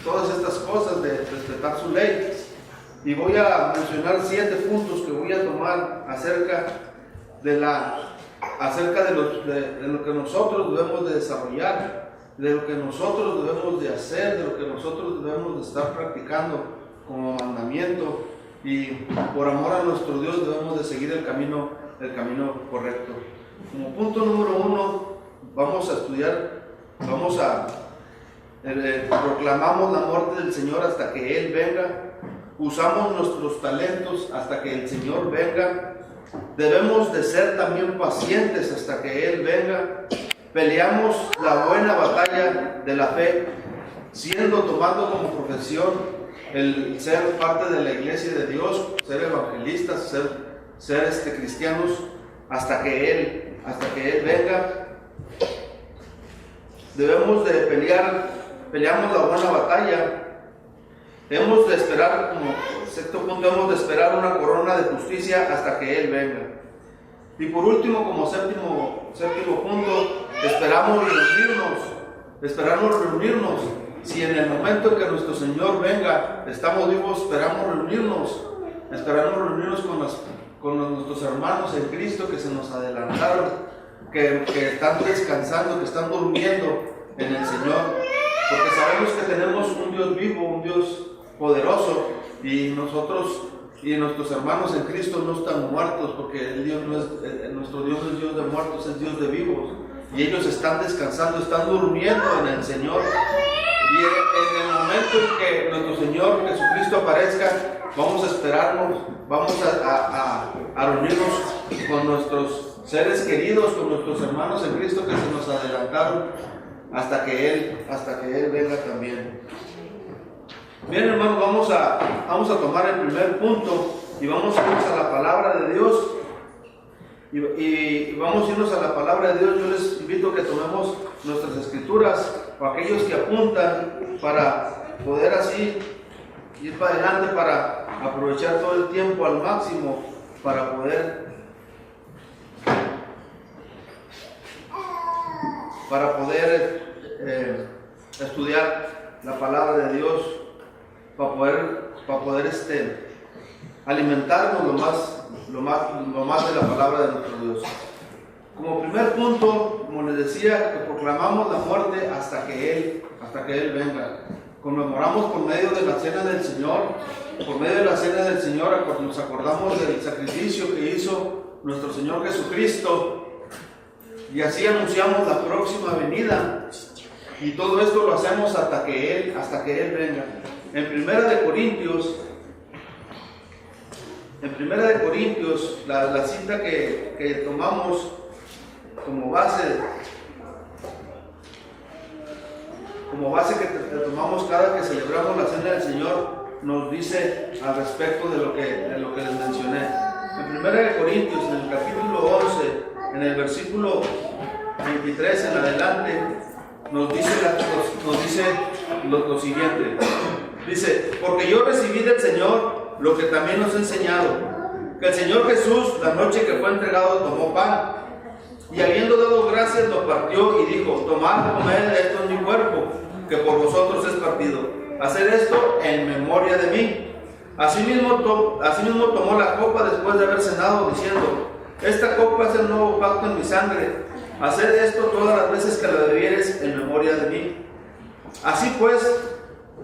todas estas cosas de respetar su ley. Y voy a mencionar 7 puntos que voy a tomar acerca de lo que nosotros debemos de desarrollar, de lo que nosotros debemos de hacer, de lo que nosotros debemos de estar practicando como mandamiento, y por amor a nuestro Dios debemos de seguir el camino correcto. Como punto número 1, vamos a estudiar, proclamamos la muerte del Señor hasta que Él venga. Usamos nuestros talentos hasta que el Señor venga. Debemos de ser también pacientes hasta que Él venga. Peleamos la buena batalla de la fe, tomando como profesión el ser parte de la iglesia de Dios, ser evangelistas, ser cristianos hasta que Él venga. Peleamos la buena batalla. Hemos de esperar, como sexto punto, hemos de esperar una corona de justicia hasta que Él venga. Y por último, como séptimo punto, esperamos reunirnos. Si en el momento en que nuestro Señor venga, estamos vivos, esperamos reunirnos con nuestros hermanos en Cristo que se nos adelantaron, que están descansando, que están durmiendo en el Señor, porque sabemos que tenemos un Dios vivo, un Dios poderoso, y nuestros hermanos en Cristo no están muertos, porque nuestro Dios no es Dios de muertos, es Dios de vivos, y ellos están descansando, están durmiendo en el Señor. Y en el momento en que nuestro Señor Jesucristo aparezca, vamos a esperarnos, vamos a reunirnos con nuestros seres queridos, con nuestros hermanos en Cristo que se nos adelantaron hasta que Él venga también. Bien, hermanos, vamos a tomar el primer punto y vamos a irnos a la palabra de Dios. Y vamos a irnos a la palabra de Dios. Yo les invito a que tomemos nuestras escrituras, o aquellos que apuntan, para poder así ir para adelante, para aprovechar todo el tiempo al máximo, para poder estudiar la palabra de Dios, para poder alimentarnos lo más de la palabra de nuestro Dios. Como primer punto, como les decía, que proclamamos la muerte hasta que Él venga. Conmemoramos por medio de la cena del Señor. Por medio de la cena del Señor nos acordamos del sacrificio que hizo nuestro Señor Jesucristo, y así anunciamos la próxima venida. Y todo esto lo hacemos hasta que Él venga. En Primera de Corintios, la cita que tomamos como base que tomamos cada que celebramos la cena del Señor, nos dice al respecto de lo que les mencioné. En 1 Corintios, en el capítulo 11, en el versículo 23 en adelante, nos dice lo siguiente. Dice: porque yo recibí del Señor lo que también os he enseñado, que el Señor Jesús, la noche que fue entregado, tomó pan, y habiendo dado gracias, lo partió y dijo: tomad, comed, esto es mi cuerpo, que por vosotros es partido. Haced esto en memoria de mí. Asimismo tomó la copa después de haber cenado, diciendo: esta copa es el nuevo pacto en mi sangre. Haced esto todas las veces que la bebiereis en memoria de mí. Así pues,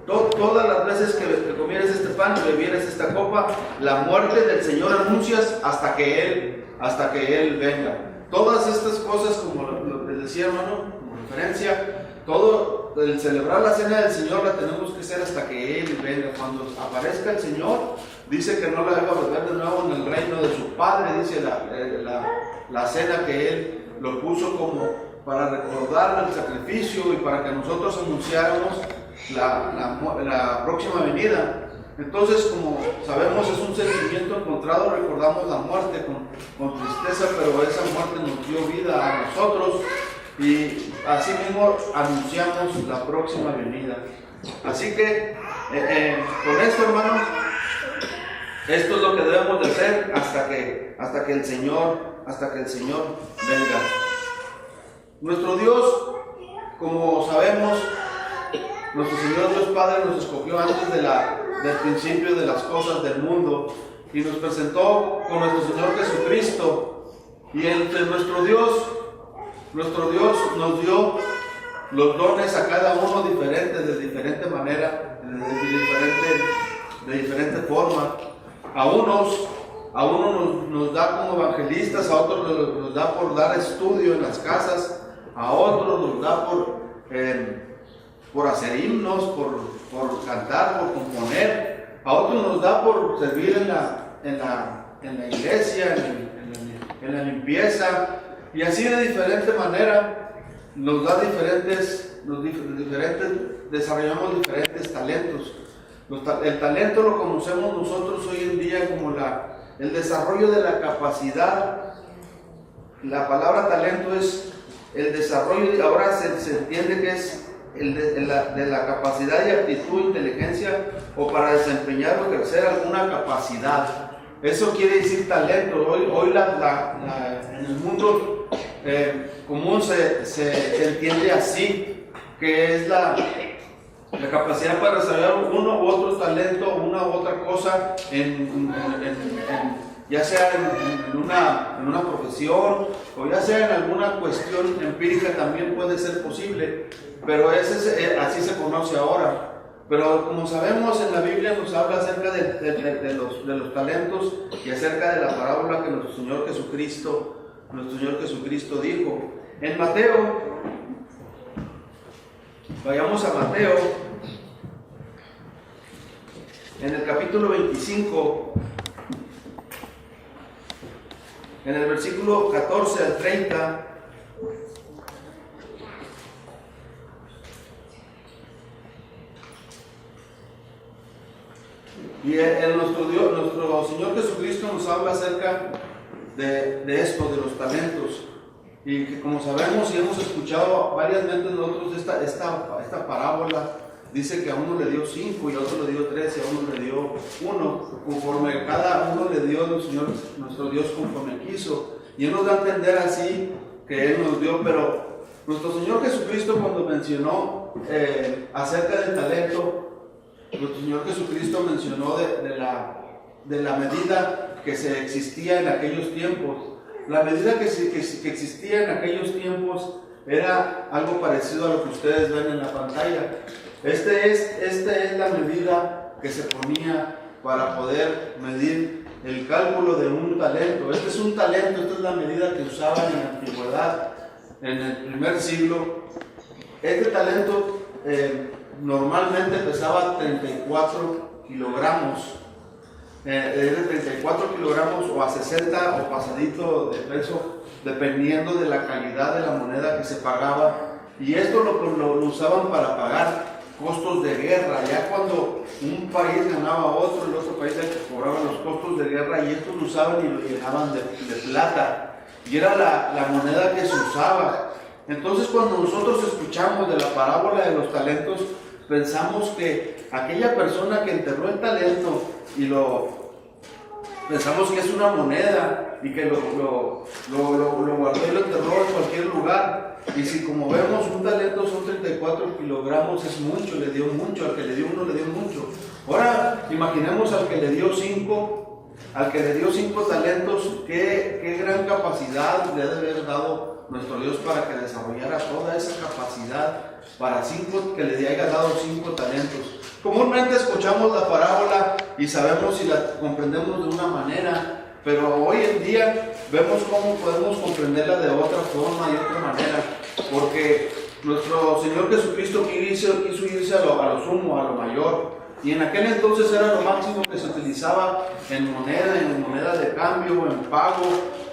todas las veces que comieres este pan y bebieres esta copa, la muerte del Señor anuncias hasta que Él venga. Todas estas cosas, como les decía, hermano, como referencia, todo el celebrar la cena del Señor la tenemos que hacer hasta que Él venga. Cuando aparezca el Señor, dice que no la haga volver de nuevo en el reino de su Padre. Dice la cena que Él lo puso como para recordar el sacrificio y para que nosotros anunciáramos la próxima venida. Entonces, como sabemos, es un sentimiento encontrado. Recordamos la muerte con tristeza, pero esa muerte nos dio vida a nosotros, y así mismo anunciamos la próxima venida. Así que con esto, hermanos, esto es lo que debemos de hacer hasta que el Señor venga. Nuestro Dios, como sabemos, nuestro Señor Dios Padre nos escogió antes del principio de las cosas del mundo y nos presentó con nuestro Señor Jesucristo. Y entre nuestro Dios nos dio los dones a cada uno diferentes, de diferente manera, de diferente forma. A unos nos da como evangelistas, a otros nos da por dar estudio en las casas, a otros nos da por hacer himnos, por cantar, por componer, a otros nos da por servir en la iglesia, en la limpieza, y así de diferente manera nos da desarrollamos diferentes talentos. El talento lo conocemos nosotros hoy en día como el desarrollo de la capacidad. La palabra talento es el desarrollo, y ahora se entiende que es de la capacidad y aptitud, inteligencia o para desempeñar o ejercer alguna capacidad. Eso quiere decir talento. Hoy en el mundo común se entiende así, que es la capacidad para desarrollar uno u otro talento, una u otra cosa, ya sea en una profesión o ya sea en alguna cuestión empírica, también puede ser posible, pero así se conoce ahora. Pero como sabemos, en la Biblia nos habla acerca de los talentos y acerca de la parábola que nuestro Señor Jesucristo dijo. En Mateo, vayamos a Mateo, en el capítulo 25, en el versículo 14 al 30. Y nuestro Señor Jesucristo nos habla acerca de esto, de los talentos. Y que, como sabemos y hemos escuchado varias veces nosotros, esta parábola dice que a uno le dio 5 y a otro le dio 3 y a uno le dio 1, conforme cada uno le dio el Señor, nuestro Dios, conforme quiso. Y Él nos da a entender así que Él nos dio, pero nuestro Señor Jesucristo, cuando mencionó acerca del talento, nuestro Señor Jesucristo mencionó de la medida que se existía en aquellos tiempos. La medida que existía en aquellos tiempos era algo parecido a lo que ustedes ven en la pantalla. Esta es la medida que se ponía para poder medir el cálculo de un talento. Este es un talento, esta es la medida que usaban en la antigüedad, en el primer siglo. Este talento normalmente pesaba 34 kilogramos. Es de 34 kilogramos o a 60 o pasadito de peso, dependiendo de la calidad de la moneda que se pagaba. Y esto lo usaban para pagar costos de guerra. Ya cuando un país ganaba a otro, el otro país le cobraban los costos de guerra, y estos lo usaban y lo llenaban de plata. Y era la moneda que se usaba. Entonces, cuando nosotros escuchamos de la parábola de los talentos, pensamos que aquella persona que enterró el talento pensamos que es una moneda y que lo guardó y lo enterró en cualquier lugar. Y si, como vemos, un talento son 34 kilogramos, es mucho, le dio mucho, al que le dio 1 le dio mucho. Ahora imaginemos al que le dio 5 talentos, qué gran capacidad le ha de haber dado nuestro Dios para que desarrollara toda esa capacidad para que le haya dado 5 talentos. Comúnmente escuchamos la parábola y sabemos y la comprendemos de una manera, pero hoy en día vemos cómo podemos comprenderla de otra forma y otra manera, porque nuestro Señor Jesucristo quiso irse a lo sumo, a lo mayor, y en aquel entonces era lo máximo que se utilizaba en moneda de cambio, en pago,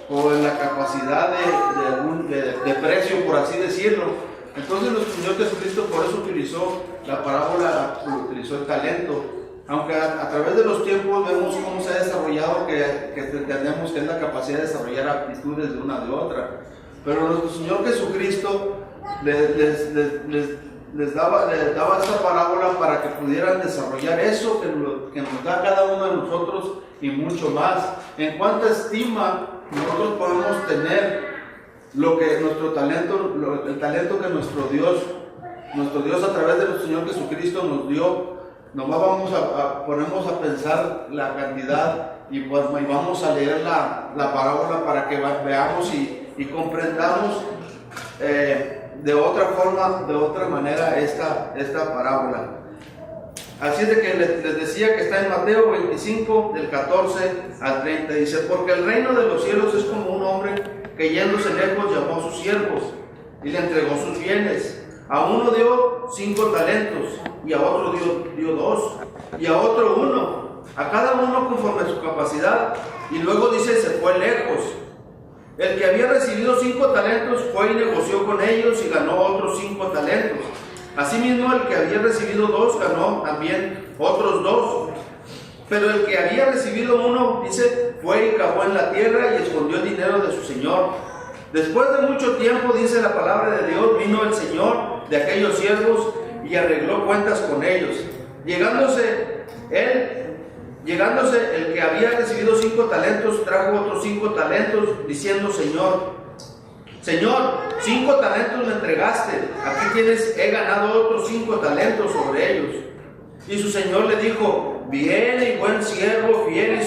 o en la capacidad de precio, por así decirlo. Entonces nuestro Señor Jesucristo por eso utilizó la parábola, utilizó el talento. Aunque a través de los tiempos vemos cómo se ha desarrollado, que entendemos que es la capacidad de desarrollar aptitudes de una de otra. Pero nuestro Señor Jesucristo les daba esta parábola para que pudieran desarrollar eso que nos da cada uno de nosotros y mucho más. En cuánta estima nosotros podemos tener lo que nuestro talento, el talento que nuestro Dios nuestro Dios a través de nuestro Señor Jesucristo nos dio, nomás ponemos a pensar la cantidad y vamos a leer la parábola para que veamos y comprendamos de otra forma, de otra manera esta parábola. Así es de que les decía que está en Mateo 25, del 14 al 30. Dice: porque el reino de los cielos es como un hombre que yéndose lejos llamó a sus siervos y le entregó sus bienes. A uno dio 5 talentos, y a otro dio 2, y a otro 1, a cada uno conforme a su capacidad. Y luego dice: se fue lejos. El que había recibido 5 talentos fue y negoció con ellos y ganó otros 5 talentos. Asimismo, el que había recibido 2 ganó también otros 2. Pero el que había recibido 1, dice, fue y cavó en la tierra y escondió el dinero de su señor. Después de mucho tiempo, dice la palabra de Dios, vino el señor de aquellos siervos y arregló cuentas con ellos. Llegándose el que había recibido 5 talentos, trajo otros 5 talentos, diciendo: Señor, 5 talentos me entregaste, aquí tienes, he ganado otros 5 talentos sobre ellos. Y su señor le dijo: bien y buen siervo, fiel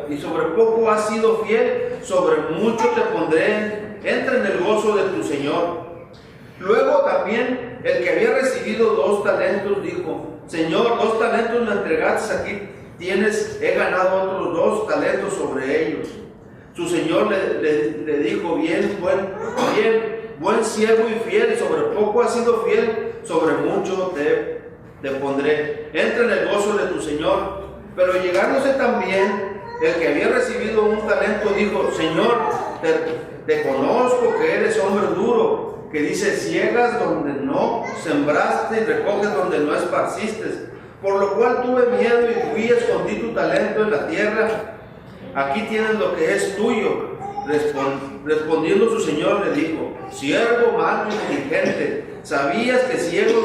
y sobre poco has sido fiel, sobre mucho te pondré, entra en el gozo de tu señor. Luego también el que había recibido 2 talentos dijo: Señor, 2 talentos me entregaste, aquí tienes, he ganado otros 2 talentos sobre ellos. Su señor le dijo: bien, buen siervo y fiel, sobre poco has sido fiel, sobre mucho te pondré, entra en el gozo de tu señor. Pero llegándose también el que había recibido 1 talento dijo: Señor, te conozco que eres hombre duro, que dices: ciegas donde no sembraste y recoges donde no esparciste. Por lo cual tuve miedo y fui y escondí tu talento en la tierra. Aquí tienes lo que es tuyo. Respondiendo su señor le dijo: siervo malo y negligente, sabías que ciego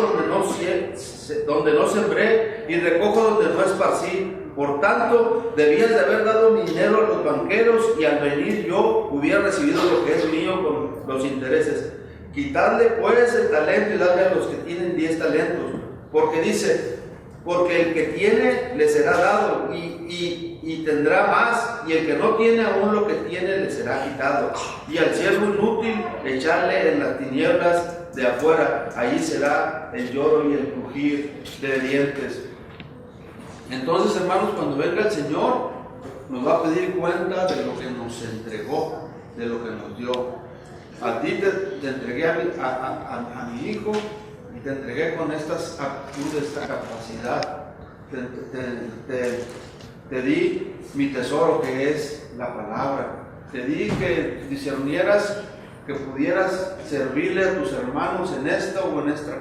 donde no sembré y recojo donde no esparcí. Por tanto, debías de haber dado mi dinero a los banqueros, y al venir yo hubiera recibido lo que es mío con los intereses. Quitadle pues el talento y dadle a los que tienen 10 talentos. Porque dice: porque el que tiene le será dado y tendrá más, y el que no tiene aún lo que tiene le será quitado. Y al siervo inútil echarle en las tinieblas de afuera, allí será el lloro y el crujir de dientes. Entonces, hermanos, cuando venga el Señor, nos va a pedir cuenta de lo que nos entregó, de lo que nos dio. A ti te entregué a mi hijo, y te entregué con estas aptitudes, esta capacidad. Te di mi tesoro, que es la palabra. Te di que discernieras, que pudieras servirle a tus hermanos en esta o en esta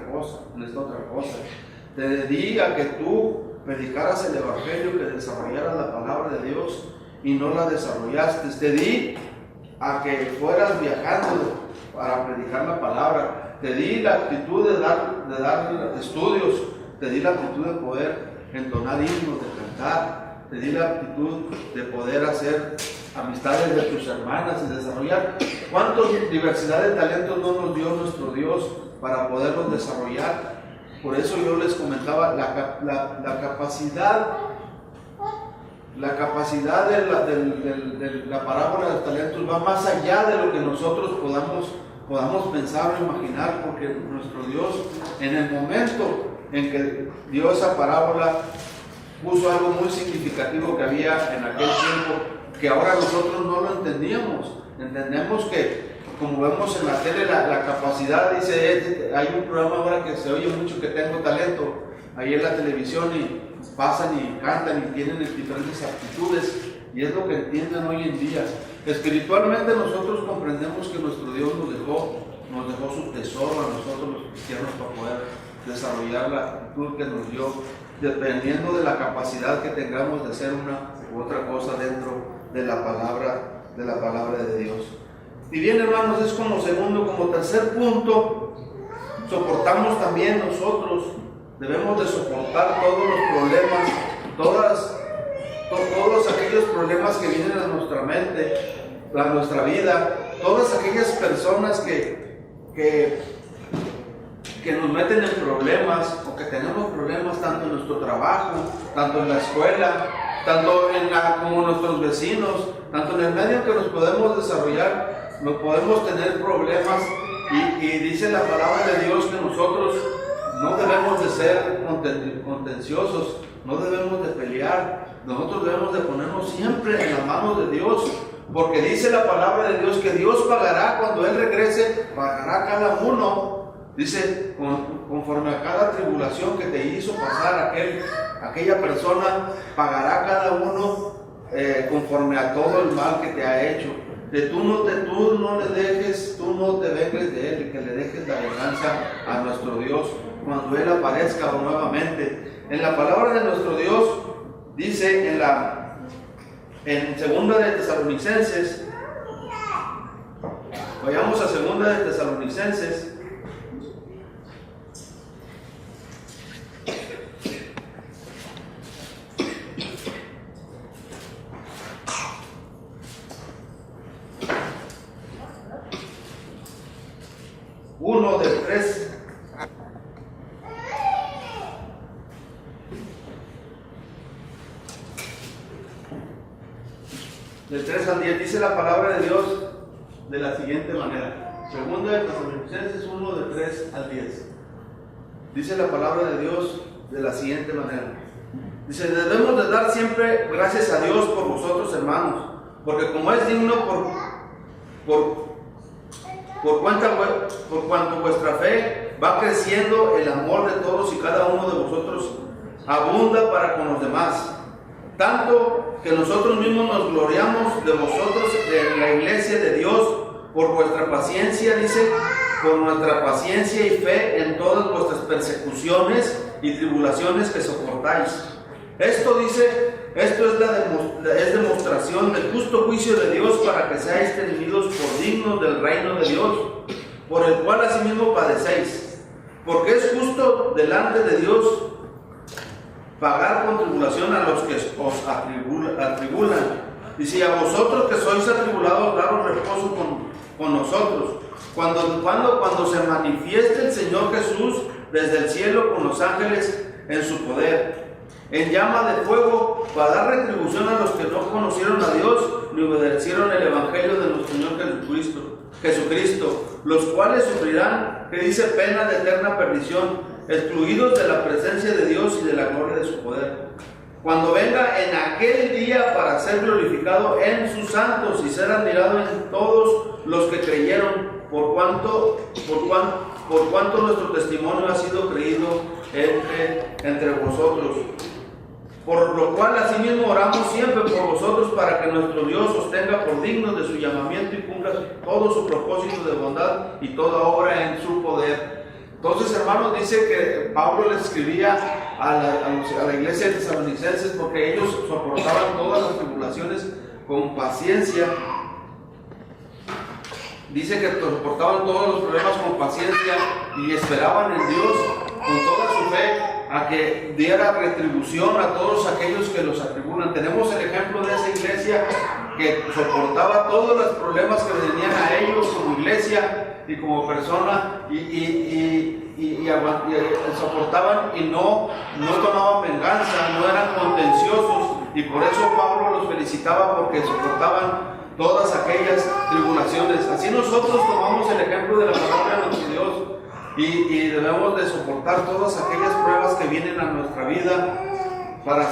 otra cosa. Te di a que tú predicaras el evangelio, que desarrollaras la palabra de Dios y no la desarrollaste. Te di a que fueras viajando para predicar la palabra. Te di la actitud de dar estudios. Te di la actitud de poder entonar himnos, de cantar. Te di la actitud de poder hacer amistades de tus hermanas y desarrollar. ¿Cuánta diversidad de talentos no nos dio nuestro Dios para poderlos desarrollar? Por eso yo les comentaba la capacidad de la parábola de los talentos va más allá de lo que nosotros podamos pensar o imaginar, porque nuestro Dios, en el momento en que dio esa parábola, puso algo muy significativo que había en aquel tiempo, que ahora nosotros no lo entendíamos. Entendemos que, como vemos en la tele, la capacidad, dice, hay un programa ahora que se oye mucho, que tengo talento, ahí en la televisión, y pasan y cantan y tienen diferentes aptitudes, y es lo que entienden hoy en día. Espiritualmente nosotros comprendemos que nuestro Dios nos dejó su tesoro a nosotros los cristianos para poder desarrollar la actitud que nos dio, dependiendo de la capacidad que tengamos de hacer una u otra cosa dentro de la palabra de Dios. Y bien, hermanos, es como tercer punto, soportamos también nosotros, debemos de soportar todos los problemas, todos aquellos problemas que vienen a nuestra mente, a nuestra vida, todas aquellas personas que que nos meten en problemas, o que tenemos problemas tanto en nuestro trabajo, tanto en la escuela, tanto como nuestros vecinos, tanto en el medio que nos podemos desarrollar, no podemos tener problemas. Y dice la palabra de Dios que nosotros no debemos de ser contenciosos, no debemos de pelear, nosotros debemos de ponernos siempre en las manos de Dios, porque dice la palabra de Dios que Dios pagará cuando Él regrese, pagará a cada uno, dice, conforme a cada tribulación que te hizo pasar aquella persona, pagará a cada uno conforme a todo el mal que te ha hecho. Tú no te vengues de Él, y que le dejes la venganza a nuestro Dios cuando Él aparezca nuevamente. En la palabra de nuestro Dios dice en segunda de Tesalonicenses, vayamos a segunda de Tesalonicenses, uno de 3. Del 3 al 10 dice la palabra de Dios de la siguiente manera. Segunda de Tesalonicenses 1 de 3 al 10. Dice la palabra de Dios de la siguiente manera. Dice, debemos de dar siempre gracias a Dios por vosotros, hermanos, porque como es digno por cuanto vuestra fe va creciendo, el amor de todos y cada uno de vosotros abunda para con los demás, tanto que nosotros mismos nos gloriamos de vosotros, de la iglesia de Dios, por vuestra paciencia, dice, por nuestra paciencia y fe en todas vuestras persecuciones y tribulaciones que soportáis. Esto dice, es demostración del justo juicio de Dios, para que seáis tenidos por dignos del reino de Dios, por el cual asimismo padecéis. Porque es justo delante de Dios pagar con tribulación a los que os atribulan. Y si a vosotros que sois atribulados, daros reposo con nosotros, cuando se manifieste el Señor Jesús desde el cielo con los ángeles en su poder, en llama de fuego, para dar retribución a los que no conocieron a Dios ni obedecieron el evangelio de nuestro Señor Jesucristo, los cuales sufrirán, que dice, pena de eterna perdición, excluidos de la presencia de Dios y de la gloria de su poder, cuando venga en aquel día para ser glorificado en sus santos y ser admirado en todos los que creyeron, por cuanto nuestro testimonio ha sido creído entre vosotros. Por lo cual asimismo oramos siempre por vosotros, para que nuestro Dios os tenga por dignos de su llamamiento y cumpla todo su propósito de bondad y toda obra en su poder. Entonces, hermanos, dice que Pablo les escribía a la iglesia de Tesalonicenses porque ellos soportaban todas las tribulaciones con paciencia. Dice que soportaban todos los problemas con paciencia y esperaban en Dios con toda su fe a que diera retribución a todos aquellos que los atribulan. Tenemos el ejemplo de esa iglesia que soportaba todos los problemas que venían a ellos como iglesia y como persona, y soportaban y no tomaban venganza, no eran contenciosos, y por eso Pablo los felicitaba porque soportaban todas aquellas tribulaciones. Así nosotros tomamos el ejemplo de la palabra de nuestro Dios y debemos de soportar todas aquellas pruebas que vienen a nuestra vida. ¿Para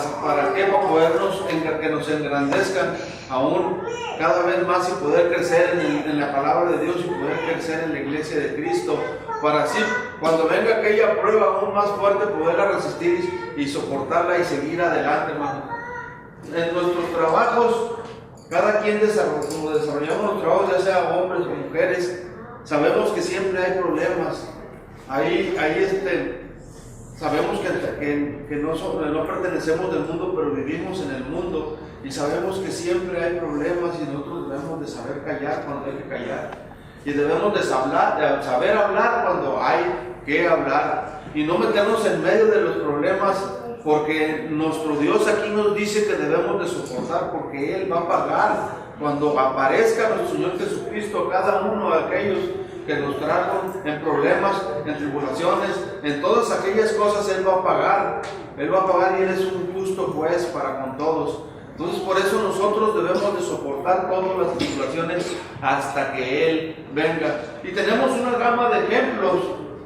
qué? Para podernos, que nos engrandezcan aún cada vez más y poder crecer en la palabra de Dios y poder crecer en la iglesia de Cristo, para así cuando venga aquella prueba aún más fuerte poderla resistir y soportarla y seguir adelante, hermano. En nuestros trabajos, cada quien como desarrollamos los trabajos, ya sea hombres o mujeres, sabemos que siempre hay problemas. Sabemos que no pertenecemos del mundo, pero vivimos en el mundo, y sabemos que siempre hay problemas y nosotros debemos de saber callar cuando hay que callar, y debemos de saber hablar cuando hay que hablar, y no meternos en medio de los problemas, porque nuestro Dios aquí nos dice que debemos de soportar, porque Él va a pagar cuando aparezca nuestro Señor Jesucristo a cada uno de aquellos que nos trajo en problemas, en tribulaciones, en todas aquellas cosas Él va a pagar. Él va a pagar y Él es un justo juez para con todos. Entonces por eso nosotros debemos de soportar todas las tribulaciones hasta que Él venga. Y tenemos una gama de ejemplos.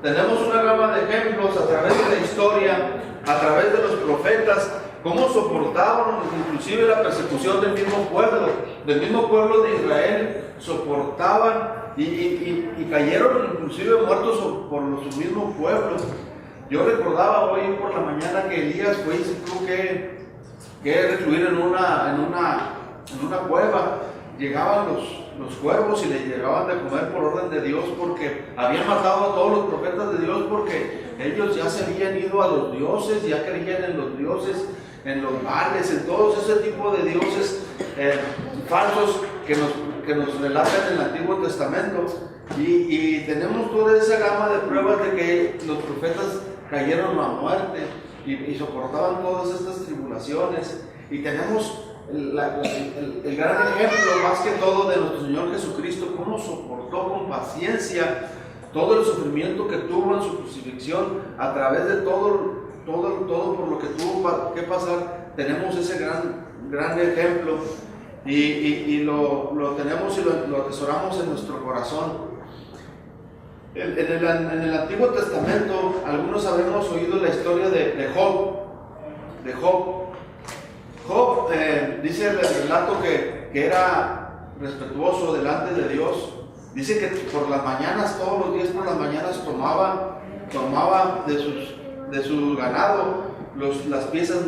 Tenemos una gama de ejemplos a través de la historia, a través de los profetas, cómo soportaban inclusive la persecución del mismo pueblo de Israel, soportaban y cayeron inclusive muertos por su mismo pueblo. Yo recordaba hoy por la mañana que Elías fue y se tuvo que recluir en una cueva. Llegaban los cuervos y le llegaban de comer por orden de Dios, porque habían matado a todos los profetas de Dios, porque ellos ya se habían ido a los dioses, ya creían en los dioses, en los males, en todos ese tipo de dioses falsos que nos relatan en el Antiguo Testamento. Y tenemos toda esa gama de pruebas de que los profetas cayeron a muerte y soportaban todas estas tribulaciones. Y tenemos el gran ejemplo, más que todo, de nuestro Señor Jesucristo, cómo soportó con paciencia todo el sufrimiento que tuvo en su crucifixión, a través de todo por lo que tuvo que pasar. Tenemos ese gran ejemplo y lo tenemos y lo atesoramos en nuestro corazón. En el Antiguo Testamento, algunos habremos oído la historia de Job. Job, dice el relato que era respetuoso delante de Dios. Dice que por las mañanas, todos los días por las mañanas tomaba de su ganado las piezas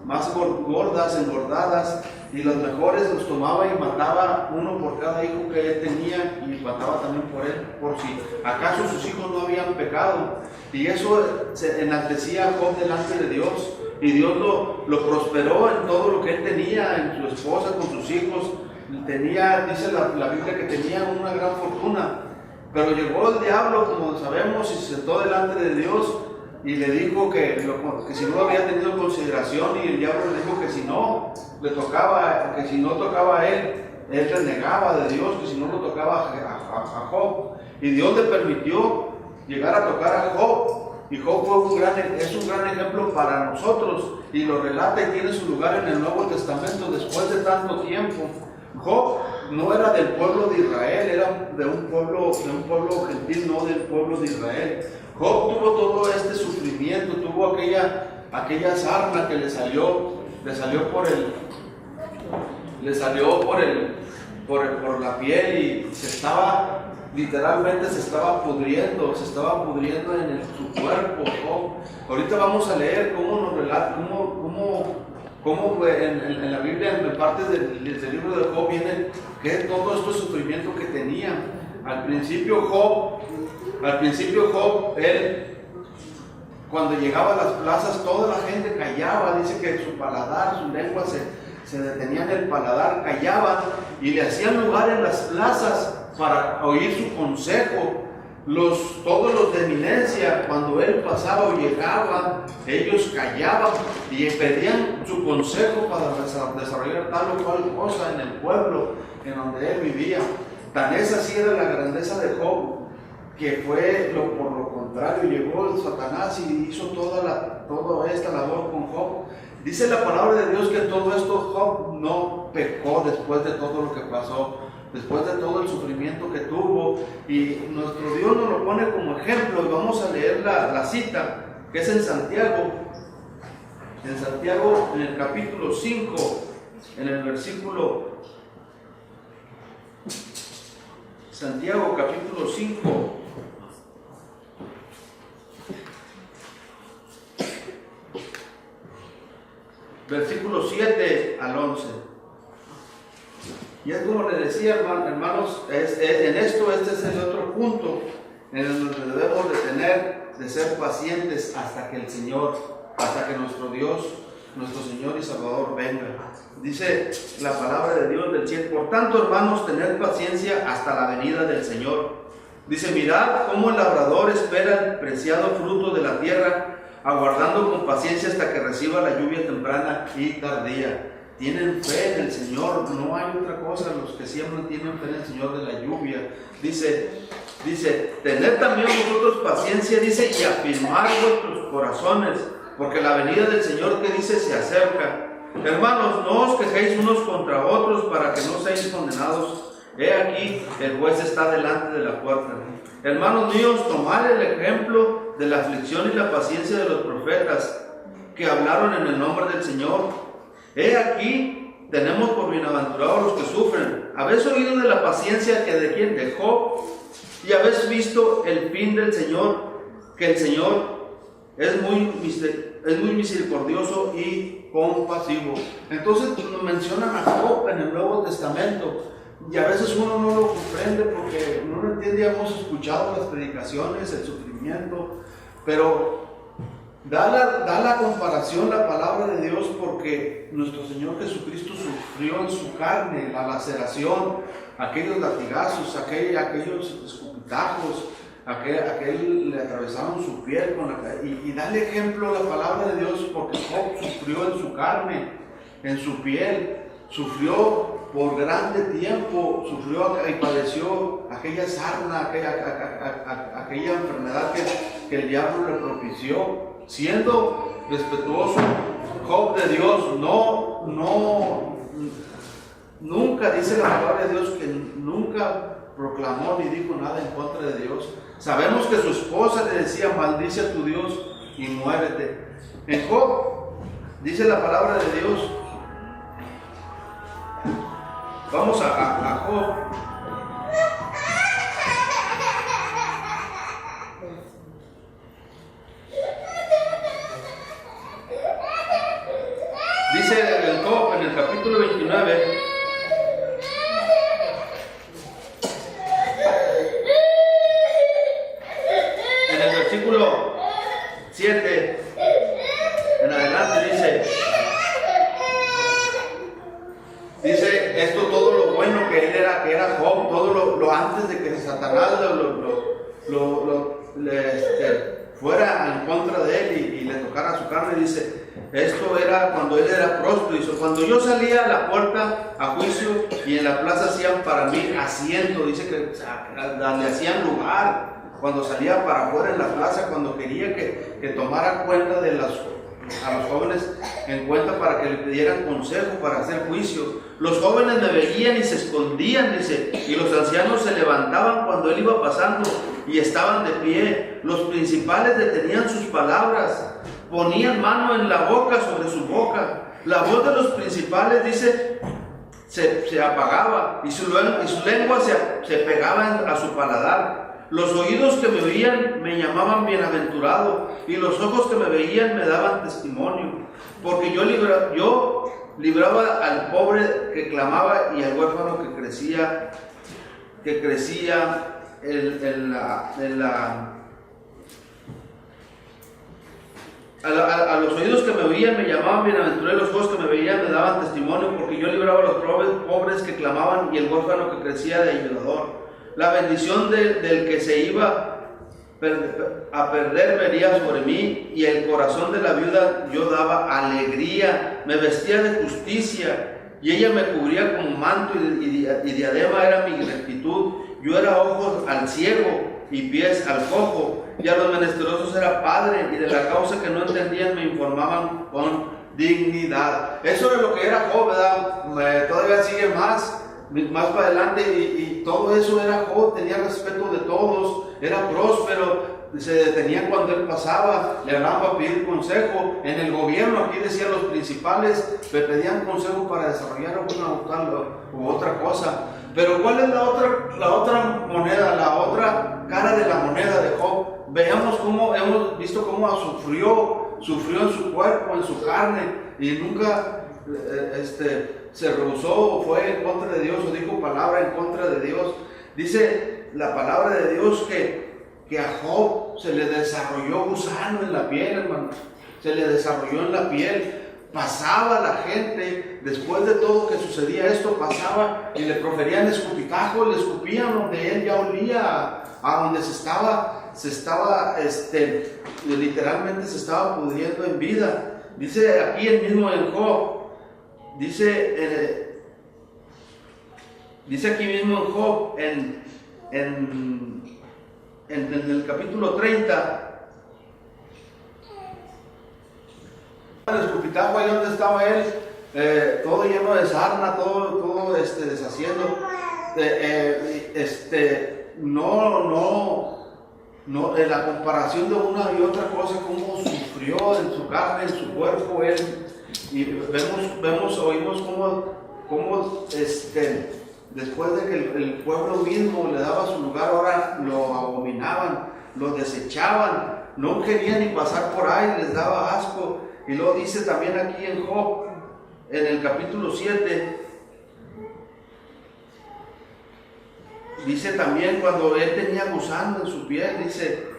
más gordas, engordadas, y los mejores los tomaba y mataba uno por cada hijo que él tenía, y mataba también por él, por si acaso sus hijos no habían pecado. Y eso se enaltecía a Job delante de Dios, y Dios lo prosperó en todo lo que él tenía, en su esposa, con sus hijos. Dice la Biblia que tenía una gran fortuna, pero llegó el diablo, como sabemos, y se sentó delante de Dios y le dijo que si no lo había tenido en consideración, y el diablo le dijo que si no tocaba a él renegaba de Dios, que si no lo tocaba a Job. Y Dios le permitió llegar a tocar a Job, y Job es un gran ejemplo para nosotros, y lo relata y tiene su lugar en el Nuevo Testamento después de tanto tiempo. Job no era del pueblo de Israel, era de un pueblo gentil, no del pueblo de Israel. Job tuvo todo este sufrimiento, tuvo aquella sarna que le salió por la piel, y literalmente se estaba pudriendo en su cuerpo. Job. Ahorita vamos a leer cómo nos relata, cómo en la Biblia, en parte del libro de Job, viene que todo este sufrimiento que tenía. Al principio Job, él, cuando llegaba a las plazas, toda la gente callaba. Dice que su paladar, su lengua se detenía en el paladar, callaban, y le hacían lugar en las plazas para oír su consejo. Todos los de eminencia, cuando él pasaba o llegaba, ellos callaban y pedían su consejo para desarrollar tal o cual cosa en el pueblo en donde él vivía. Tan es así era la grandeza de Job, que por lo contrario llegó Satanás y hizo toda esta labor con Job. Dice la palabra de Dios que en todo esto Job no pecó después de todo lo que pasó, después de todo el sufrimiento que tuvo, y nuestro Dios nos lo pone como ejemplo. Y vamos a leer la cita, que es en Santiago, en el capítulo 5, en el versículo, Santiago capítulo 5, versículo 7 al 11. Y es como les decía, hermanos, en esto este es el otro punto en el que debemos de ser pacientes hasta que nuestro Dios, nuestro Señor y Salvador venga. Dice la palabra de Dios del cielo: por tanto, hermanos, tened paciencia hasta la venida del Señor. Dice: mirad cómo el labrador espera el preciado fruto de la tierra, aguardando con paciencia hasta que reciba la lluvia temprana y tardía. Tienen fe en el Señor, no hay otra cosa. Los que siembran tienen fe en el Señor de la lluvia. Dice: Dice, tened también vosotros paciencia, dice, y afirmad vuestros corazones, porque la venida del Señor, que dice, se acerca. Hermanos, no os quejéis unos contra otros para que no seáis condenados. He aquí, el juez está delante de la puerta. Hermanos míos, tomad el ejemplo de la aflicción y la paciencia de los profetas que hablaron en el nombre del Señor. He aquí, tenemos por bienaventurados los que sufren. ¿Habéis oído de la paciencia que de quién? De Job. Y habéis visto el fin del Señor, que el Señor es muy misericordioso y compasivo. Entonces nos mencionan a Job en el Nuevo Testamento. Y a veces uno no lo comprende porque no lo entiende. Hemos escuchado las predicaciones, el sufrimiento, pero da la comparación la palabra de Dios, porque nuestro Señor Jesucristo sufrió en su carne la laceración, aquellos latigazos, aquellos escupitajos, aquel le atravesaron su piel y da el ejemplo la palabra de Dios, porque Job sufrió en su carne, en su piel, sufrió por grande tiempo, sufrió y padeció aquella sarna, aquella enfermedad que el diablo le propició, siendo respetuoso Job de Dios. Nunca, dice la palabra de Dios, que nunca proclamó ni dijo nada en contra de Dios. Sabemos que su esposa le decía, maldice a tu Dios y muérete. En Job, dice la palabra de Dios, vamos a Job. Dice el Job en el capítulo 29, en el versículo 7 en adelante, dice esto, todo lo bueno que él era, que era Job, todo lo antes de que Satanás fuera en contra de él y le tocara su carne. Dice, esto era cuando él era próspero. Dice, cuando yo salía a la puerta a juicio y en la plaza hacían para mí asiento. Dice que le hacían lugar cuando salía para afuera en la plaza, cuando quería que tomara cuenta a los jóvenes en cuenta para que le pidieran consejo para hacer juicio. Los jóvenes me veían y se escondían, dice, y los ancianos se levantaban cuando él iba pasando y estaban de pie. Los principales detenían sus palabras, ponían mano en la boca sobre su boca. La voz de los principales, dice, se apagaba y su lengua se pegaba a su paladar. Los oídos que me oían me llamaban bienaventurado, y los ojos que me veían me daban testimonio, porque yo libraba al pobre que clamaba y al huérfano que crecía a los oídos que me oían me llamaban bienaventurado, y los ojos que me veían me daban testimonio, porque yo libraba a los pobres que clamaban y el huérfano que crecía de ayudador. La bendición del que se iba a perder venía sobre mí, y el corazón de la viuda yo daba alegría. Me vestía de justicia, y ella me cubría con manto, y diadema era mi rectitud. Yo era ojos al ciego y pies al cojo, y a los menesterosos era padre, y de la causa que no entendían me informaban con dignidad. Eso es lo que era Job, ¿verdad? Todavía sigue más para adelante, y todo eso era Job. Tenía respeto de todos, era próspero, se detenían cuando él pasaba, le hablaban para pedir consejo. En el gobierno, aquí decían los principales, le pedían consejo para desarrollar u otra cosa. Pero ¿cuál es la otra moneda, la otra cara de la moneda de Job? Veamos cómo hemos visto cómo sufrió en su cuerpo, en su carne, y nunca se rehusó o fue en contra de Dios o dijo palabra en contra de Dios. Dice la palabra de Dios que a Job se le desarrolló gusano en la piel, hermano. Se le desarrolló en la piel. Pasaba la gente, después de todo que sucedía esto, pasaba y le proferían escupitajos, le escupían donde él ya olía a donde literalmente se estaba pudriendo en vida. Dice aquí el mismo en Job, dice aquí mismo en Job, en en el capítulo 30, el escupitajo ahí donde estaba él, todo lleno de sarna, todo deshaciendo, no, en la comparación de una y otra cosa, cómo sufrió en su carne, en su cuerpo, él, y oímos cómo después de que el pueblo mismo le daba su lugar, ahora lo abominaban, lo desechaban, no querían ni pasar por ahí, les daba asco. Y luego dice también aquí en Job, en el capítulo 7, dice también cuando él tenía gusano en su piel, dice,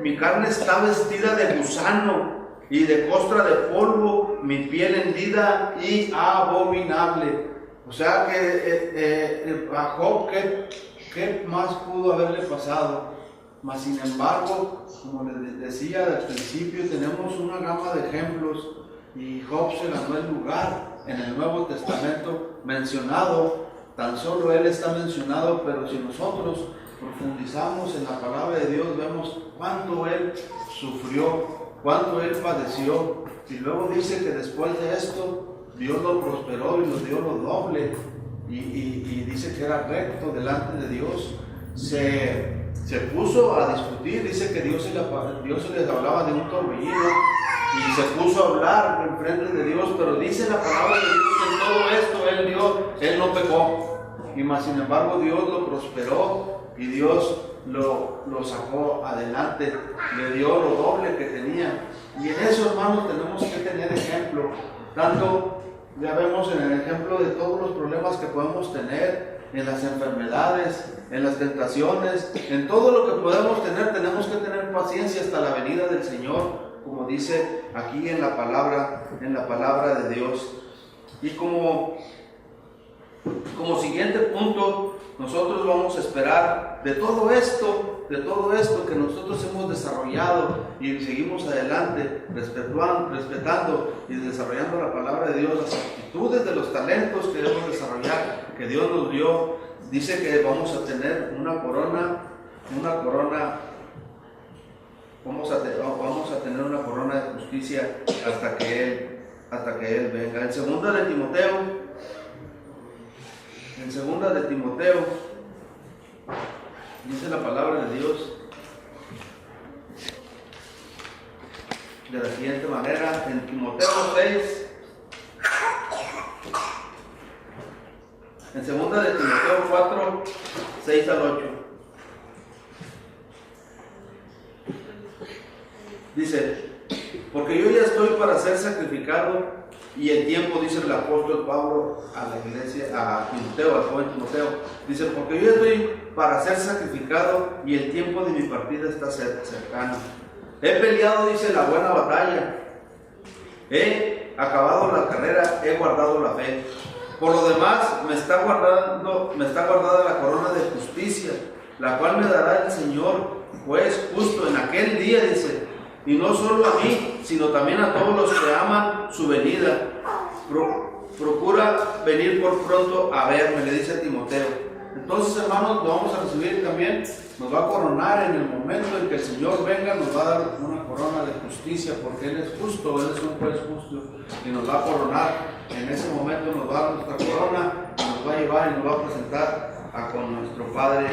mi carne está vestida de gusano y de costra de polvo, mi piel hendida y abominable. O sea que a Job, ¿qué más pudo haberle pasado? Mas sin embargo, como les decía al principio, tenemos una gama de ejemplos y Job se ganó el lugar en el Nuevo Testamento mencionado. Tan solo él está mencionado, pero si nosotros profundizamos en la palabra de Dios, vemos cuánto él sufrió, cuánto él padeció, y luego dice que después de esto Dios lo prosperó y lo dio lo doble, y dice que era recto delante de Dios. Se puso a discutir, dice que Dios se les hablaba de un torbellino y se puso a hablar en frente de Dios, pero dice la palabra de Dios que en todo esto él no pecó, y más sin embargo Dios lo prosperó y Dios lo sacó adelante, le dio lo doble que tenía. Y en eso, hermanos, tenemos que tener ejemplo, tanto ya vemos en el ejemplo de todos los problemas que podemos tener, en las enfermedades, en las tentaciones, en todo lo que podemos tener, tenemos que tener paciencia hasta la venida del Señor, como dice aquí en la palabra de Dios. Y como siguiente punto, nosotros vamos a esperar de todo esto que nosotros hemos desarrollado y seguimos adelante, respetando y desarrollando la palabra de Dios, las actitudes de los talentos que debemos desarrollar, que Dios nos dio. Dice que vamos a tener una corona, vamos a tener una corona de justicia hasta que Él venga. En segunda de Timoteo, dice la palabra de Dios de la siguiente manera, en Timoteo 6, en segunda de Timoteo 4, 6 al 8, dice, porque yo ya estoy para ser sacrificado, y el tiempo, dice el apóstol Pablo a la iglesia, a Timoteo, al joven Timoteo, dice, porque yo ya estoy para ser sacrificado y el tiempo de mi partida está cercano. He peleado, dice, la buena batalla, he acabado la carrera, he guardado la fe. Por lo demás, me está guardada la corona de justicia, la cual me dará el Señor, juez justo, en aquel día, dice, y no solo a mí, sino también a todos los que aman su venida. Procura venir por pronto a verme, le dice a Timoteo. Entonces, hermanos, lo vamos a recibir también, nos va a coronar en el momento en que el Señor venga, nos va a dar una corona de justicia, porque Él es justo, Él es un juez justo, y nos va a coronar. En ese momento nos va a dar nuestra corona, y nos va a llevar y nos va a presentar con nuestro Padre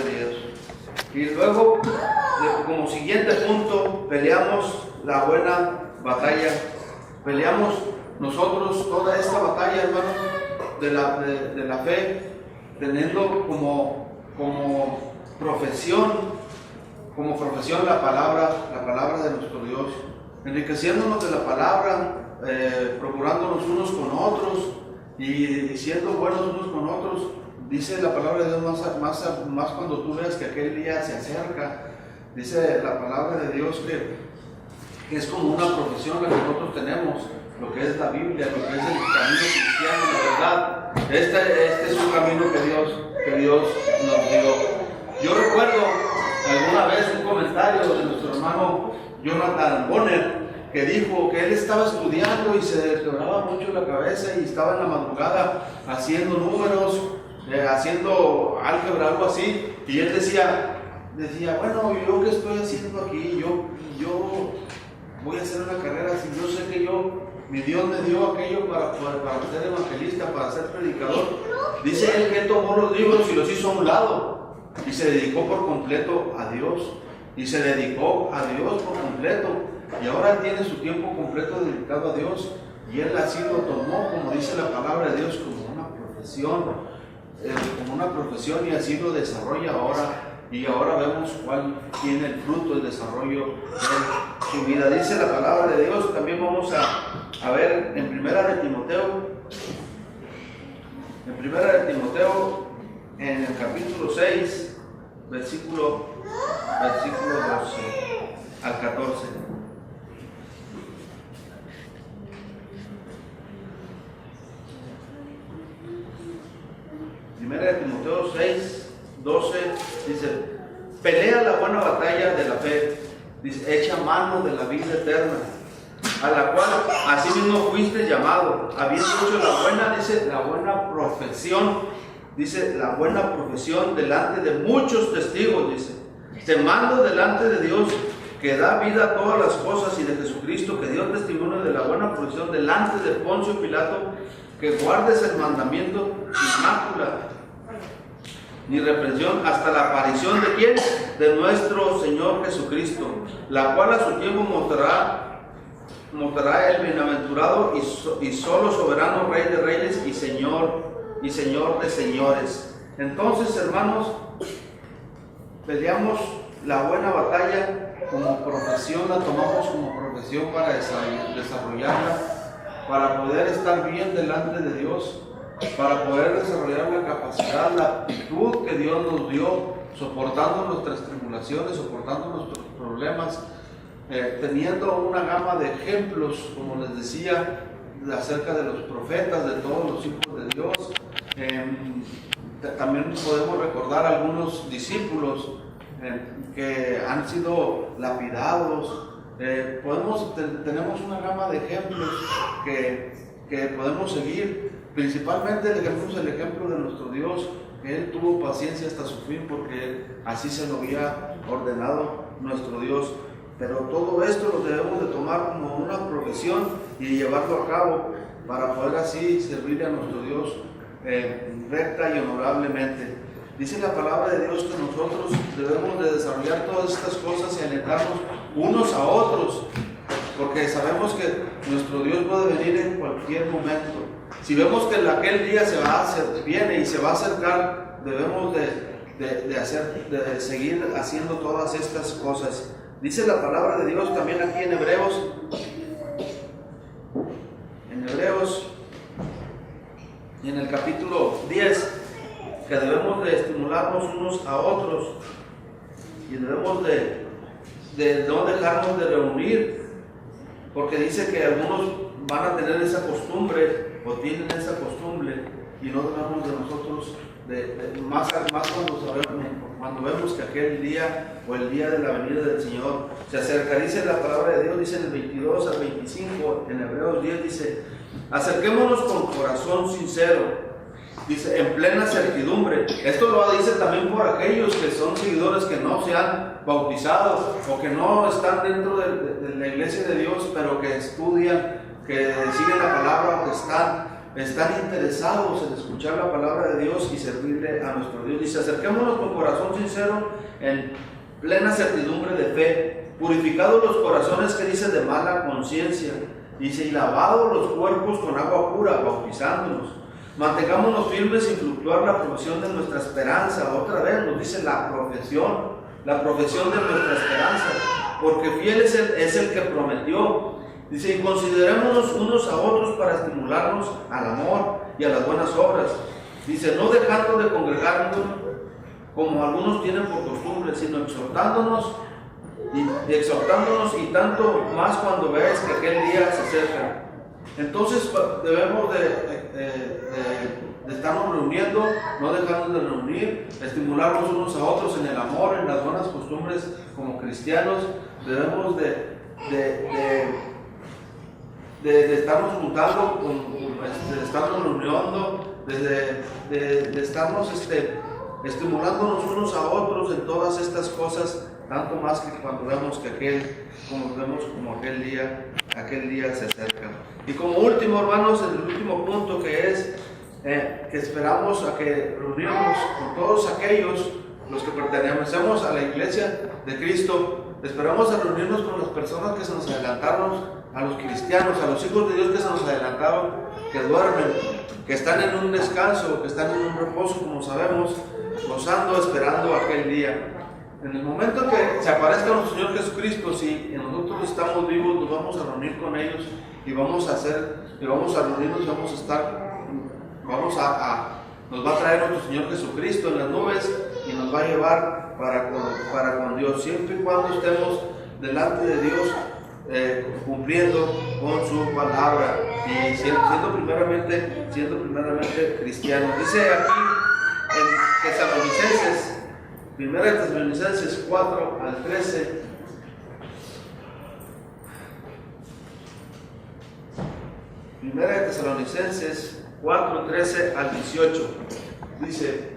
Dios. Y luego, como siguiente punto, peleamos la buena batalla. Peleamos nosotros toda esta batalla, hermanos, de la fe, teniendo como profesión la palabra de nuestro Dios, enriqueciéndonos de la palabra, procurándonos unos con otros y siendo buenos unos con otros. Dice la palabra de Dios más cuando tú veas que aquel día se acerca. Dice la palabra de Dios que es como una profesión la que nosotros tenemos, lo que es la Biblia, lo que es el camino cristiano, la verdad. Este es un camino que Dios nos dio. Yo recuerdo alguna vez un comentario de nuestro hermano Jonathan Bonner, que dijo que él estaba estudiando y se quebraba mucho la cabeza y estaba en la madrugada haciendo números, haciendo álgebra, algo así, y él decía, bueno, ¿yo qué estoy haciendo aquí? Yo voy a hacer una carrera, si yo sé que mi Dios me dio aquello para ser evangelista, para ser predicador. Dice él que tomó los libros y los hizo a un lado y se dedicó por completo a Dios, y se dedicó a Dios por completo, y ahora tiene su tiempo completo dedicado a Dios, y él así lo tomó, como dice la palabra de Dios, como una profesión, y así lo desarrolla ahora. Y ahora vemos cuál tiene el fruto, el desarrollo de su vida. Dice la palabra de Dios. También vamos a ver en Primera de Timoteo, en el capítulo 6, versículo 12 al 14. Primera de Timoteo 6, 12, dice: pelea la buena batalla de la fe, dice, echa mano de la vida eterna, a la cual asimismo fuiste llamado, habiendo hecho la buena profesión delante de muchos testigos, dice, temando delante de Dios, que da vida a todas las cosas, y de Jesucristo, que dio testimonio de la buena profesión delante de Poncio Pilato, que guardes el mandamiento sin mácula ni reprensión hasta la aparición de ¿quién? De nuestro Señor Jesucristo, la cual a su tiempo mostrará el bienaventurado y solo soberano Rey de Reyes y Señor de Señores. Entonces, hermanos, peleamos la buena batalla como profesión, la tomamos como profesión para desarrollarla, para poder estar bien delante de Dios, para poder desarrollar la capacidad, la actitud que Dios nos dio, soportando nuestras tribulaciones, soportando nuestros problemas, teniendo una gama de ejemplos, como les decía, acerca de los profetas, de todos los hijos de Dios. También podemos recordar algunos discípulos que han sido lapidados. Tenemos una gama de ejemplos que podemos seguir. Principalmente el ejemplo de nuestro Dios, que Él tuvo paciencia hasta su fin, porque así se lo había ordenado nuestro Dios. Pero todo esto lo debemos de tomar como una profesión y llevarlo a cabo para poder así servirle a nuestro Dios recta y honorablemente. Dice la palabra de Dios que nosotros debemos de desarrollar todas estas cosas y alentarnos unos a otros, porque sabemos que nuestro Dios puede venir en cualquier momento. Si vemos que aquel día viene y se va a acercar, debemos de seguir haciendo todas estas cosas. Dice la palabra de Dios también aquí en Hebreos, en el capítulo 10, que debemos de estimularnos unos a otros y debemos de no dejarnos de reunir, porque dice que algunos van a tener esa costumbre o tienen esa costumbre, y no dejamos de nosotros más cuando vemos que aquel día o el día de la venida del Señor se acerca. Dice la palabra de Dios, dice en el 22 al 25, en Hebreos 10, dice: acerquémonos con corazón sincero, dice, en plena certidumbre. Esto lo dice también por aquellos que son seguidores que no se han bautizado o que no están dentro de la iglesia de Dios, pero que estudian, que siguen la palabra, que están interesados en escuchar la palabra de Dios y servirle a nuestro Dios. Dice: acerquémonos con corazón sincero, en plena certidumbre de fe, purificados los corazones, que dice, de mala conciencia, dice, y lavados los cuerpos con agua pura, bautizándonos. Mantengámonos firmes sin fluctuar la profesión de nuestra esperanza. Otra vez nos dice la profesión de nuestra esperanza, porque fiel es el que prometió. Dice: y considerémonos unos a otros para estimularnos al amor y a las buenas obras. Dice: no dejando de congregarnos como algunos tienen por costumbre, sino exhortándonos y tanto más cuando veáis que aquel día se acerca. Entonces debemos de estarnos reuniendo, no dejarnos de reunir, estimularnos unos a otros en el amor, en las buenas costumbres como cristianos. Debemos de de estarnos juntando, de estarnos reuniendo, de estarnos estimulándonos unos a otros en todas estas cosas, tanto más que cuando vemos como aquel día se acerca. Y como último, hermanos, el último punto que es que esperamos a que reunirnos con todos aquellos, los que pertenecemos a la iglesia de Cristo, esperamos a reunirnos con las personas que se nos adelantaron, a los cristianos, a los hijos de Dios que se nos adelantaron, que duermen, que están en un descanso, que están en un reposo, como sabemos, gozando, esperando aquel día. En el momento que se aparezca nuestro Señor Jesucristo, si nosotros estamos vivos, nos vamos a reunir con ellos y vamos a reunirnos, nos va a traer nuestro Señor Jesucristo en las nubes y nos va a llevar para con Dios, siempre y cuando estemos delante de Dios, cumpliendo con su palabra y siendo primeramente cristianos. Dice aquí en Tesalonicenses, 1 Tesalonicenses 4 al 13, Primera de Tesalonicenses 4, 13 al 18, dice: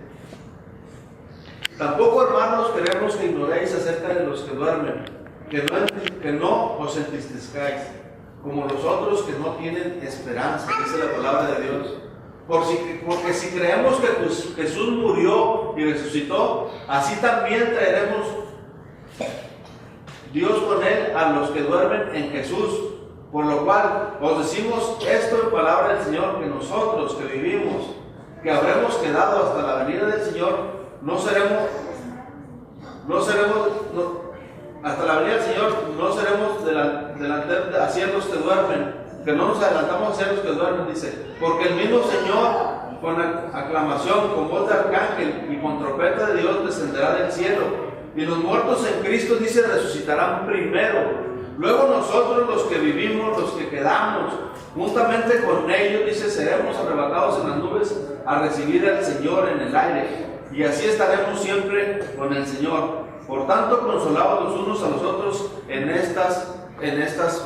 tampoco, hermanos, queremos que ignoréis acerca de los que duermen, que no os entristezcáis, como los otros que no tienen esperanza, dice la palabra de Dios. Porque si creemos que Jesús murió y resucitó, así también traeremos Dios con él a los que duermen en Jesús. Por lo cual os decimos esto en palabra del Señor, que nosotros que vivimos, que habremos quedado hasta la venida del Señor, hasta la venida del Señor no seremos delante hacia los que duermen, que no nos adelantamos hacia los que duermen, dice, porque el mismo Señor con aclamación, con voz de arcángel y con trompeta de Dios descenderá del cielo, y los muertos en Cristo, dice, resucitarán primero. Luego nosotros, los que vivimos, los que quedamos, juntamente con ellos, dice, seremos arrebatados en las nubes a recibir al Señor en el aire, y así estaremos siempre con el Señor. Por tanto, consolados los unos a los otros en estas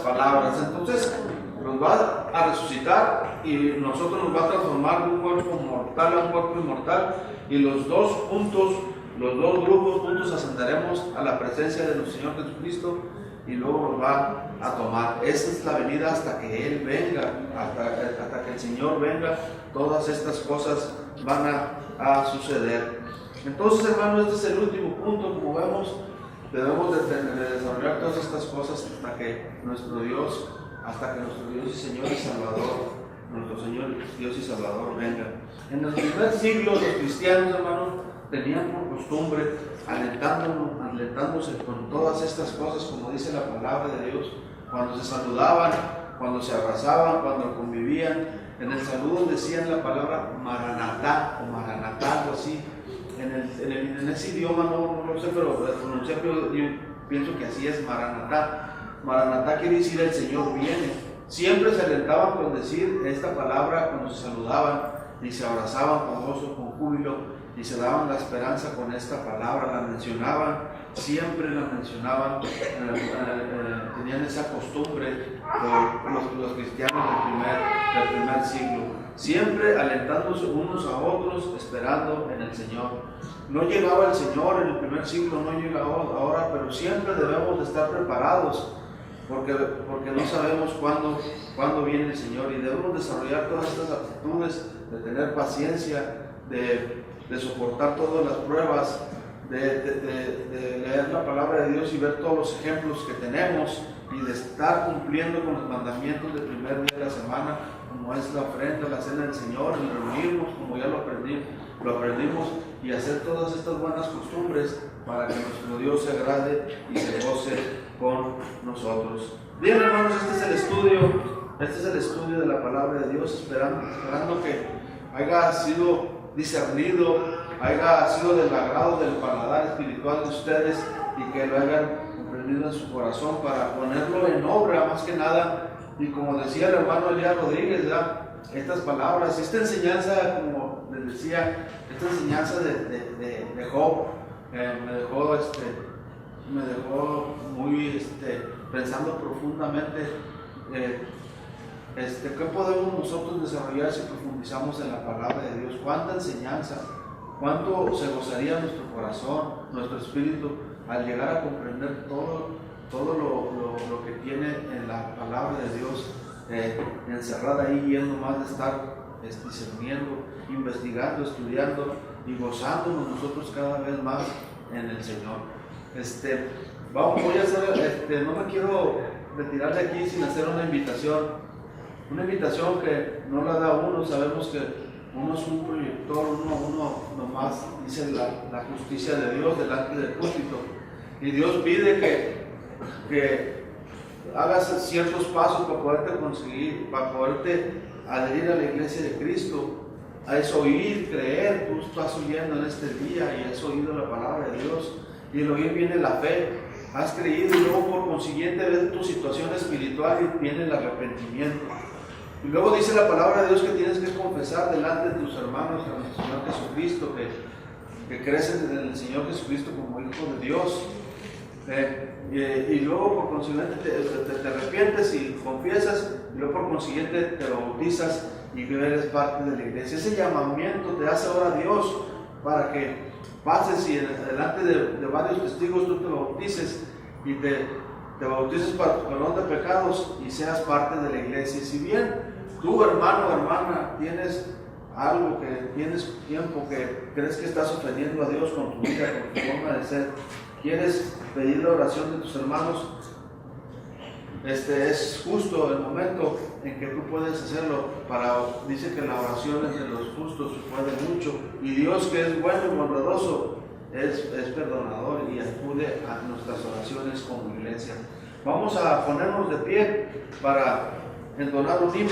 palabras. Entonces, nos va a resucitar y nosotros nos va a transformar de un cuerpo mortal a un cuerpo inmortal, y los dos grupos juntos ascenderemos a la presencia de nuestro Señor Jesucristo, y luego nos va a tomar. Esa es la venida hasta que Él venga, hasta que el Señor venga. Todas estas cosas van a suceder. Entonces, hermanos, este es el último punto. Como vemos, debemos de desarrollar todas estas cosas hasta que nuestro Dios y Señor y Salvador, nuestro Señor Dios y Salvador venga. En el primer siglo, los cristianos, hermanos, tenían por costumbre alentándose con todas estas cosas, como dice la palabra de Dios, cuando se saludaban, cuando se abrazaban, cuando convivían. En el saludo decían la palabra Maranatá o Maranatá, algo así. En ese idioma no lo sé, pero pronunciar, yo pienso que así es, Maranatá. Maranatá quiere decir el Señor viene. Siempre se alentaban con decir esta palabra cuando se saludaban y se abrazaban con gozo, con júbilo, y se daban la esperanza con esta palabra, la mencionaban, siempre la mencionaban, tenían esa costumbre los cristianos del primer siglo, siempre alentándose unos a otros, esperando en el Señor. No llegaba el Señor en el primer siglo, no llega ahora, pero siempre debemos de estar preparados, porque no sabemos cuándo viene el Señor, y debemos desarrollar todas estas actitudes de tener paciencia, de soportar todas las pruebas, de leer la palabra de Dios y ver todos los ejemplos que tenemos, y de estar cumpliendo con los mandamientos del primer día de la semana, como es la ofrenda, la cena del Señor, el reunirnos, como ya lo aprendimos, y hacer todas estas buenas costumbres para que nuestro Dios se agrade y se goce con nosotros. Bien, hermanos, este es el estudio de la palabra de Dios, esperando que haya sido discernido, haya sido del agrado del paladar espiritual de ustedes, y que lo hayan comprendido en su corazón para ponerlo en obra, más que nada. Y como decía el hermano Elías Rodríguez, estas palabras, esta enseñanza, como les decía, esta enseñanza de Job, me dejó muy pensando profundamente ¿qué podemos nosotros desarrollar si profundizamos en la palabra de Dios? ¿Cuánta enseñanza? ¿Cuánto se gozaría nuestro corazón, nuestro espíritu, al llegar a comprender todo lo que tiene en la palabra de Dios encerrada ahí, y es nomás de estar discerniendo, investigando, estudiando y gozándonos nosotros cada vez más en el Señor? Voy a hacer, no me quiero retirar de aquí sin hacer una invitación que no la da uno. Sabemos que uno es un proyector, uno nomás dice la justicia de Dios delante del púlpito, y Dios pide que hagas ciertos pasos para poderte adherir a la iglesia de Cristo. Es oír, creer. Tú estás oyendo en este día y has oído la palabra de Dios, y el oír viene la fe. Has creído, y luego por consiguiente ves tu situación espiritual y viene el arrepentimiento. Y luego dice la palabra de Dios que tienes que confesar delante de tus hermanos a nuestro Señor Jesucristo, que crecen en el Señor Jesucristo como hijo de Dios. Y luego por consiguiente te arrepientes y confiesas, y luego por consiguiente te bautizas y eres parte de la iglesia. Ese llamamiento te hace ahora Dios para que pases y delante de varios testigos tú te bautices y te bautices para tu perdón de pecados y seas parte de la iglesia. Si bien tú, hermano o hermana, tienes algo, que tienes tiempo que crees que estás ofendiendo a Dios con tu vida, con tu forma de ser, quieres pedir la oración de tus hermanos, es justo el momento en que tú puedes hacerlo. Dice que la oración entre los justos puede mucho, y Dios, que es bueno y bondadoso, es perdonador y acude a nuestras oraciones como iglesia. Vamos a ponernos de pie para entonar un himno.